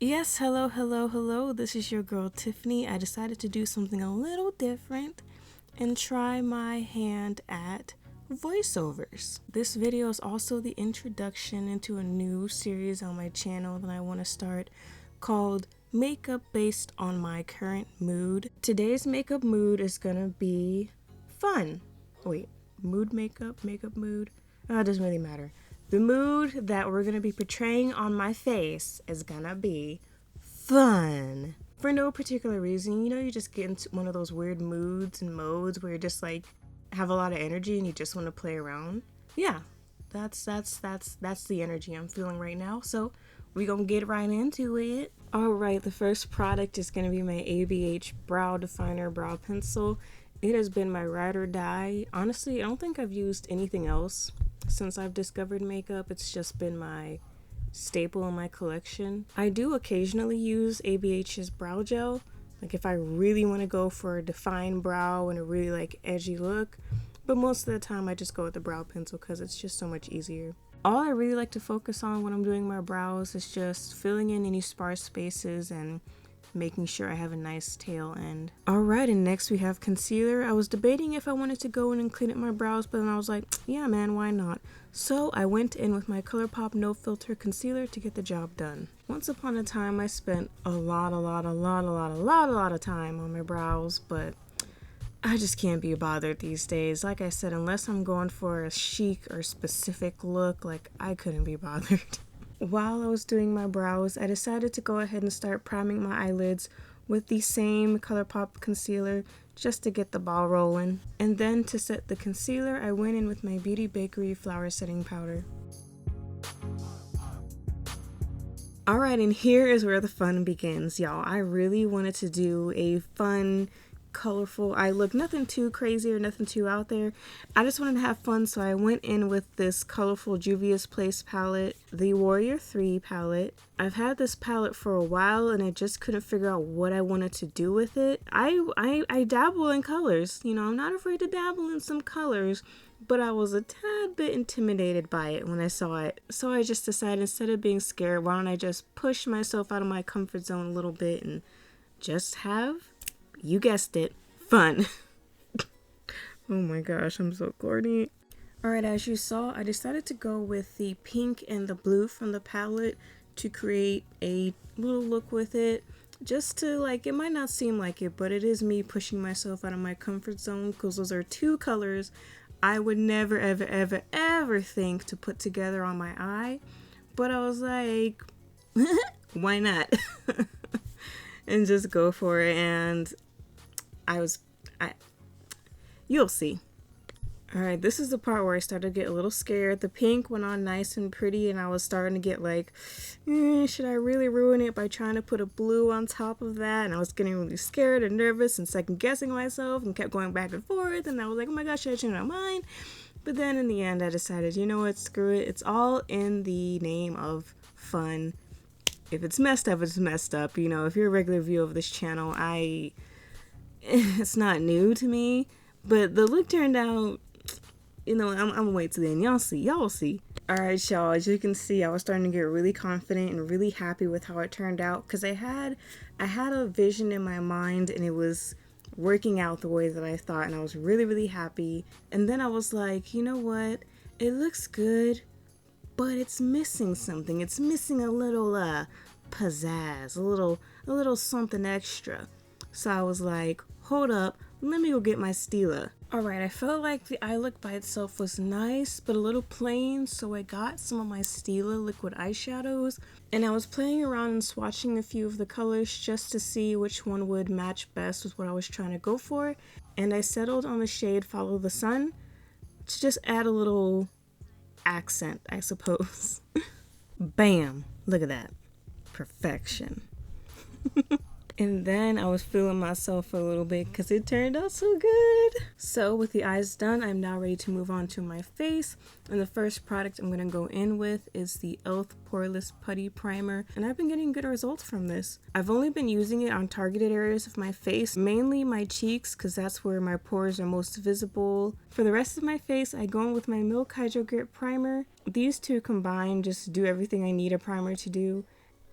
Yes, hello, hello, hello. This is your girl Tiffany. I decided to do something a little different and try my hand at voiceovers. This video is also the introduction into a new series on my channel that I want to start called Makeup Based on My Current Mood. Today's makeup mood is gonna be fun. Wait, makeup mood? Oh, it doesn't really matter. The mood that we're gonna be portraying on my face is gonna be fun. For no particular reason, you just get into one of those weird moods and modes where you're just like have a lot of energy and you just want to play around. Yeah, that's the energy I'm feeling right now. So we gonna get right into it. All right, the first product is gonna be my ABH Brow Definer Brow Pencil. It has been my ride or die. Honestly, I don't think I've used anything else since I've discovered makeup. It's just been my staple in my collection. I do occasionally use ABH's brow gel, like if I really want to go for a defined brow and a really like edgy look, but most of the time I just go with the brow pencil because it's just so much easier. All I really like to focus on when I'm doing my brows is just filling in any sparse spaces and making sure I have a nice tail end. Alright, and next we have concealer. I was debating if I wanted to go in and clean up my brows, but then I was like, yeah man, why not? So I went in with my ColourPop No Filter Concealer to get the job done. Once upon a time I spent a lot of time on my brows, but I just can't be bothered these days. Like I said, unless I'm going for a chic or specific look, like I couldn't be bothered. While I was doing my brows, I decided to go ahead and start priming my eyelids with the same ColourPop concealer just to get the ball rolling. And then to set the concealer, I went in with my Beauty Bakery Flower Setting Powder. Alright, and here is where the fun begins, y'all. I really wanted to do a fun, colorful eye look, nothing too crazy or nothing too out there. I just wanted to have fun, so I went in with this colorful Juvia's Place palette, the Warrior 3 palette. I've had this palette for a while and I just couldn't figure out what I wanted to do with it. I dabble in colors, I'm not afraid to dabble in some colors, but I was a tad bit intimidated by it when I saw it. So I just decided, instead of being scared, why don't I just push myself out of my comfort zone a little bit and just have, you guessed it, fun. Oh my gosh, I'm so corny. Alright, as you saw, I decided to go with the pink and the blue from the palette to create a little look with it. Just to, like, it might not seem like it, but it is me pushing myself out of my comfort zone, because those are two colors I would never, ever think to put together on my eye. But I was like, why not? And just go for it, and you'll see. Alright, this is the part where I started to get a little scared. The pink went on nice and pretty, and I was starting to get like, should I really ruin it by trying to put a blue on top of that? And I was getting really scared and nervous and second guessing myself and kept going back and forth, and I was like, oh my gosh, should I change my mind? But then in the end I decided, you know what, screw it. It's all in the name of fun. If it's messed up, it's messed up. If you're a regular viewer of this channel, it's not new to me, but the look turned out, I'm gonna wait till then. Y'all see. Alright, y'all, as you can see, I was starting to get really confident and really happy with how it turned out, because I had a vision in my mind and it was working out the way that I thought, and I was really happy. And then I was like, you know what, it looks good, but it's missing something. It's missing a little pizzazz, a little something extra. So I was like, hold up, let me go get my Stila. Alright, I felt like the eye look by itself was nice, but a little plain, so I got some of my Stila liquid eyeshadows, and I was playing around and swatching a few of the colors just to see which one would match best with what I was trying to go for, and I settled on the shade Follow the Sun to just add a little accent, I suppose. Bam! Look at that. Perfection. And then I was feeling myself a little bit because it turned out so good. So with the eyes done, I'm now ready to move on to my face. And the first product I'm going to go in with is the e.l.f. Poreless Putty Primer. And I've been getting good results from this. I've only been using it on targeted areas of my face, mainly my cheeks, because that's where my pores are most visible. For the rest of my face, I go in with my Milk Hydro Grip Primer. These two combined just do everything I need a primer to do.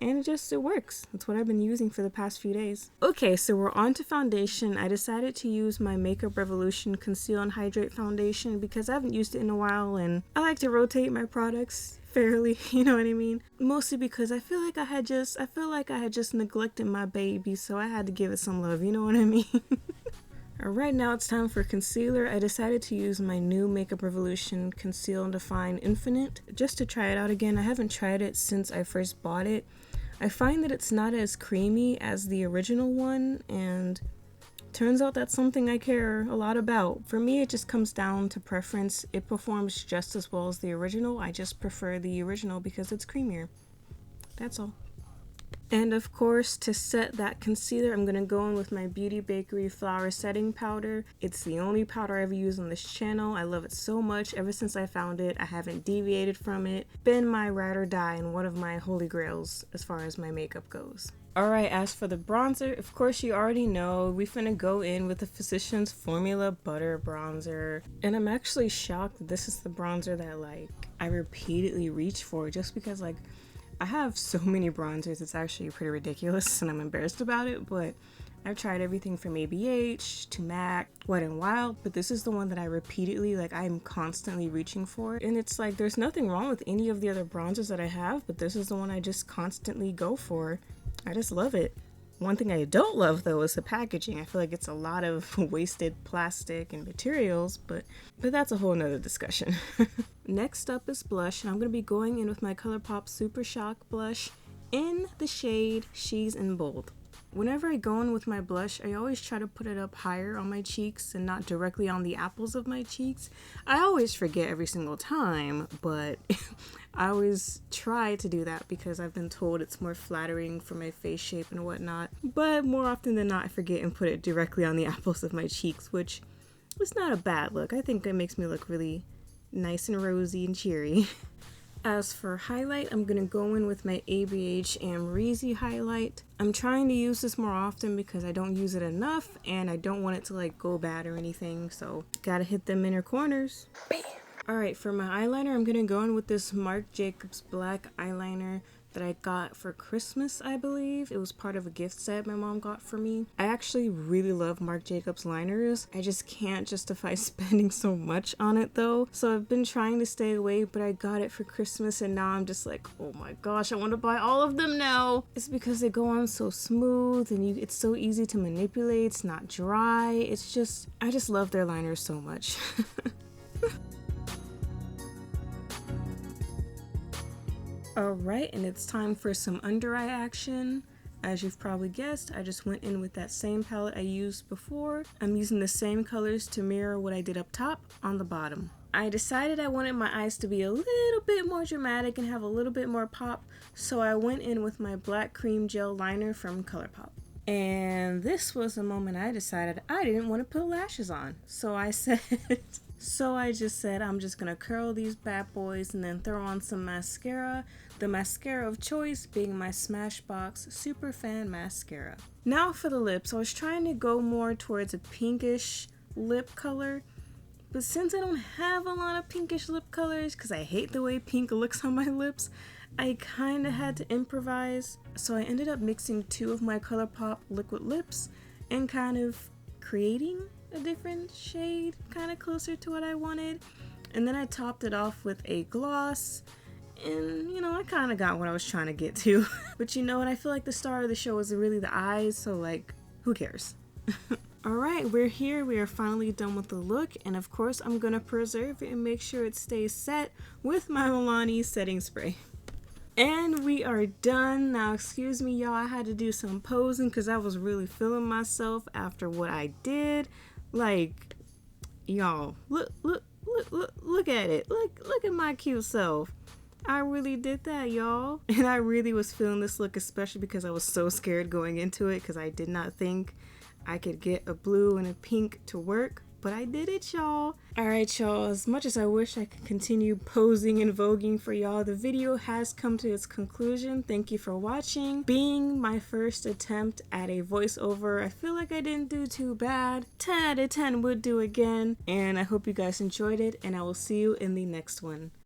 and it works. That's what I've been using for the past few days. Okay, so we're on to foundation. I decided to use my Makeup Revolution Conceal and Hydrate Foundation because I haven't used it in a while, and I like to rotate my products fairly, you know what I mean? Mostly because I feel like I had just neglected my baby, so I had to give it some love, you know what I mean? Alright, now it's time for concealer. I decided to use my new Makeup Revolution Conceal and Define Infinite just to try it out again. I haven't tried it since I first bought it. I find that it's not as creamy as the original one, and turns out that's something I care a lot about. For me, it just comes down to preference. It performs just as well as the original. I just prefer the original because it's creamier. That's all. And of course, to set that concealer, I'm going to go in with my Beauty Bakery Flower Setting Powder. It's the only powder I ever use on this channel. I love it so much. Ever since I found it, I haven't deviated from it. Been my ride or die and one of my holy grails as far as my makeup goes. Alright, as for the bronzer, of course you already know, we finna go in with the Physicians Formula Butter Bronzer. And I'm actually shocked that this is the bronzer that I repeatedly reach for, just because I have so many bronzers, it's actually pretty ridiculous and I'm embarrassed about it, but I've tried everything from ABH to MAC, Wet n Wild, but this is the one that I repeatedly, I'm constantly reaching for. And it's there's nothing wrong with any of the other bronzers that I have, but this is the one I just constantly go for. I just love it. One thing I don't love though is the packaging. I feel like it's a lot of wasted plastic and materials, but that's a whole nother discussion. Next up is blush, and I'm going to be going in with my ColourPop Super Shock blush in the shade She's in Bold. Whenever I go in with my blush, I always try to put it up higher on my cheeks and not directly on the apples of my cheeks. I always forget every single time, but I always try to do that because I've been told it's more flattering for my face shape and whatnot. But more often than not, I forget and put it directly on the apples of my cheeks, which is not a bad look. I think it makes me look really nice and rosy and cheery. As for highlight, I'm going to go in with my ABH Amrezy highlight. I'm trying to use this more often because I don't use it enough and I don't want it to go bad or anything, so gotta hit them inner corners. Bam! Alright, for my eyeliner, I'm going to go in with this Marc Jacobs black eyeliner that I got for Christmas, I believe. It was part of a gift set my mom got for me. I actually really love Marc Jacobs liners. I just can't justify spending so much on it though. So I've been trying to stay away, but I got it for Christmas and now I'm just oh my gosh, I want to buy all of them now. It's because they go on so smooth and it's so easy to manipulate. It's not dry. I just love their liners so much. Alright, and it's time for some under eye action. As you've probably guessed, I just went in with that same palette I used before. I'm using the same colors to mirror what I did up top on the bottom. I decided I wanted my eyes to be a little bit more dramatic and have a little bit more pop, so I went in with my black cream gel liner from ColourPop. And this was the moment I decided I didn't want to put lashes on. So I just said I'm just gonna curl these bad boys and then throw on some mascara. The mascara of choice being my Smashbox Superfan mascara. Now for the lips, I was trying to go more towards a pinkish lip color, but since I don't have a lot of pinkish lip colors because I hate the way pink looks on my lips, I kind of had to improvise. So I ended up mixing two of my ColourPop liquid lips and kind of creating a different shade, kind of closer to what I wanted. And then I topped it off with a gloss, and I kind of got what I was trying to get to. But and I feel like the star of the show is really the eyes, so who cares? Alright, we're here. We are finally done with the look, and of course I'm gonna preserve it and make sure it stays set with my Milani setting spray. And we are done. Now excuse me y'all, I had to do some posing because I was really feeling myself after what I did. Y'all, look at it. Look at my cute self. I really did that, y'all. And I really was feeling this look, especially because I was so scared going into it because I did not think I could get a blue and a pink to work. But I did it, y'all. Alright, y'all, as much as I wish I could continue posing and voguing for y'all, the video has come to its conclusion. Thank you for watching. Being my first attempt at a voiceover, I feel like I didn't do too bad. 10 out of 10 would do again. And I hope you guys enjoyed it, and I will see you in the next one.